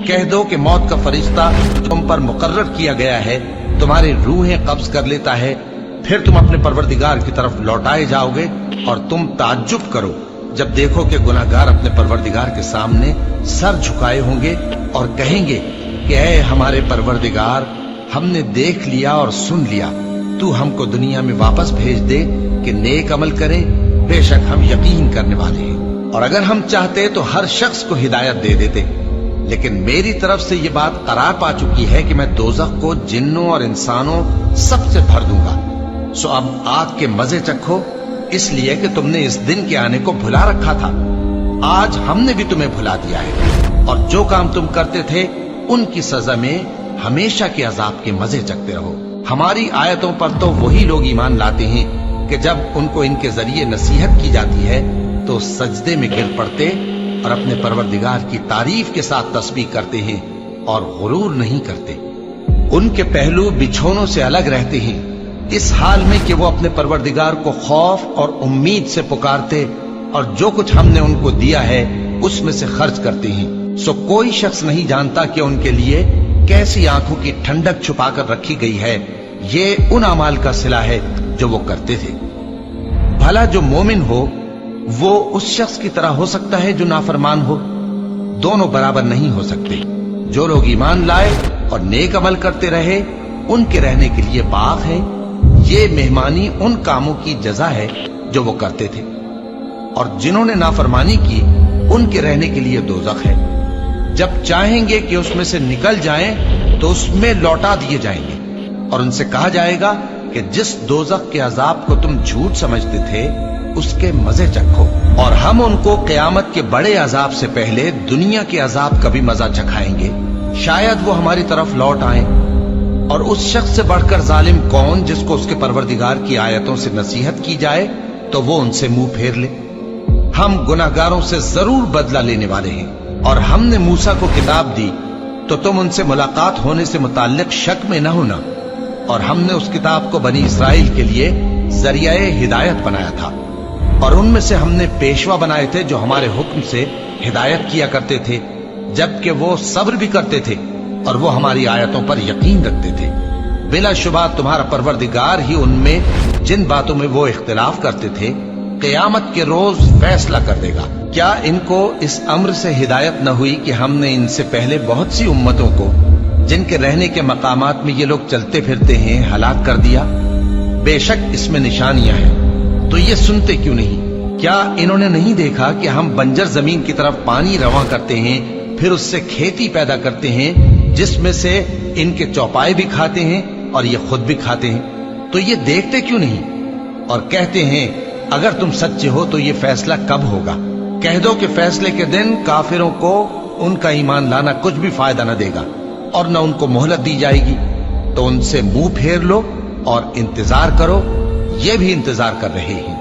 کہہ دو کہ موت کا فرشتہ تم پر مقرر کیا گیا ہے تمہاری روحیں قبض کر لیتا ہے، پھر تم اپنے پروردگار کی طرف لوٹائے جاؤ گے، اور تم تعجب کرو جب دیکھو کہ گناہگار اپنے پروردگار کے سامنے سر جھکائے ہوں گے اور کہیں گے کہ اے ہمارے پروردگار، ہم نے دیکھ لیا اور سن لیا، تو ہم کو دنیا میں واپس بھیج دے کہ نیک عمل کریں، بے شک ہم یقین کرنے والے ہیں۔ اور اگر ہم چاہتے تو ہر شخص کو ہدایت دے دیتے، لیکن میری طرف سے یہ بات قرار پا چکی ہے کہ میں دوزخ کو جنوں اور انسانوں سب سے بھر دوں گا، سو اب آگ کے مزے چکھو، اس لیے کہ تم نے اس دن کے آنے کو بھلا رکھا تھا، آج ہم نے بھی تمہیں بھلا دیا ہے، اور جو کام تم کرتے تھے ان کی سزا میں ہمیشہ کے عذاب کے مزے چکھتے رہو۔ ہماری آیتوں پر تو وہی لوگ ایمان لاتے ہیں کہ جب ان کو ان کے ذریعے نصیحت کی جاتی ہے تو سجدے میں گر پڑتے اور اپنے پروردگار کی تعریف کے ساتھ تسبیح کرتے ہیں اور غرور نہیں کرتے۔ ان کے پہلو بچھونوں سے الگ رہتے ہیں، اس حال میں کہ وہ اپنے پروردگار کو خوف اور امید سے پکارتے اور جو کچھ ہم نے ان کو دیا ہے اس میں سے خرچ کرتے ہیں۔ سو کوئی شخص نہیں جانتا کہ ان کے لیے کیسی آنکھوں کی ٹھنڈک چھپا کر رکھی گئی ہے، یہ ان اعمال کا صلہ ہے جو وہ کرتے تھے۔ بھلا جو مومن ہو وہ اس شخص کی طرح ہو سکتا ہے جو نافرمان ہو؟ دونوں برابر نہیں ہو سکتے۔ جو لوگ ایمان لائے اور نیک عمل کرتے رہے ان کے رہنے کے لیے باغ ہے، یہ مہمانی ان کاموں کی جزا ہے جو وہ کرتے تھے، اور جنہوں نے نافرمانی کی ان کے رہنے کے لیے دوزخ ہے، جب چاہیں گے کہ اس میں سے نکل جائیں تو اس میں لوٹا دیے جائیں گے، اور ان سے کہا جائے گا کہ جس دوزخ کے عذاب کو تم جھوٹ سمجھتے تھے اس کے مزے چکھو، اور ہم ان کو قیامت کے بڑے عذاب سے پہلے دنیا کے عذاب کا بھی مزہ چکھائیں گے، شاید وہ ہماری طرف لوٹ آئیں۔ اور اس شخص سے بڑھ کر ظالم کون جس کو اس کے پروردگار کی آیتوں سے نصیحت کی جائے تو وہ ان سے منہ پھیر لے۔ ہم گناہگاروں سے ضرور بدلہ لینے والے ہیں، اور ہم نے موسیٰ کو کتاب دی تو تم ان سے ملاقات ہونے سے متعلق شک میں نہ ہونا، اور ہم نے اس کتاب کو بنی اسرائیل کے لیے ذریعہ ہدایت بنایا تھا، اور ان میں سے ہم نے پیشوا بنائے تھے جو ہمارے حکم سے ہدایت کیا کرتے تھے، جبکہ وہ صبر بھی کرتے تھے اور وہ ہماری آیتوں پر یقین رکھتے تھے۔ بلا شبہ تمہارا پروردگار ہی ان میں جن باتوں میں وہ اختلاف کرتے تھے قیامت کے روز فیصلہ کر دے گا۔ کیا ان کو اس امر سے ہدایت نہ ہوئی کہ ہم نے ان سے پہلے بہت سی امتوں کو جن کے رہنے کے مقامات میں یہ لوگ چلتے پھرتے ہیں ہلاک کر دیا؟ بے شک اس میں نشانیاں ہیں، تو یہ سنتے کیوں نہیں؟ کیا انہوں نے نہیں دیکھا کہ ہم بنجر زمین کی طرف پانی رواں کرتے ہیں، پھر اس سے کھیتی پیدا کرتے ہیں جس میں سے ان کے چوپائے بھی کھاتے ہیں اور یہ خود بھی کھاتے ہیں؟ تو یہ دیکھتے کیوں نہیں؟ اور کہتے ہیں اگر تم سچے ہو تو یہ فیصلہ کب ہوگا؟ کہہ دو کہ فیصلے کے دن کافروں کو ان کا ایمان لانا کچھ بھی فائدہ نہ دے گا اور نہ ان کو مہلت دی جائے گی، تو ان سے منہ پھیر لو اور انتظار کرو، یہ بھی انتظار کر رہے ہیں۔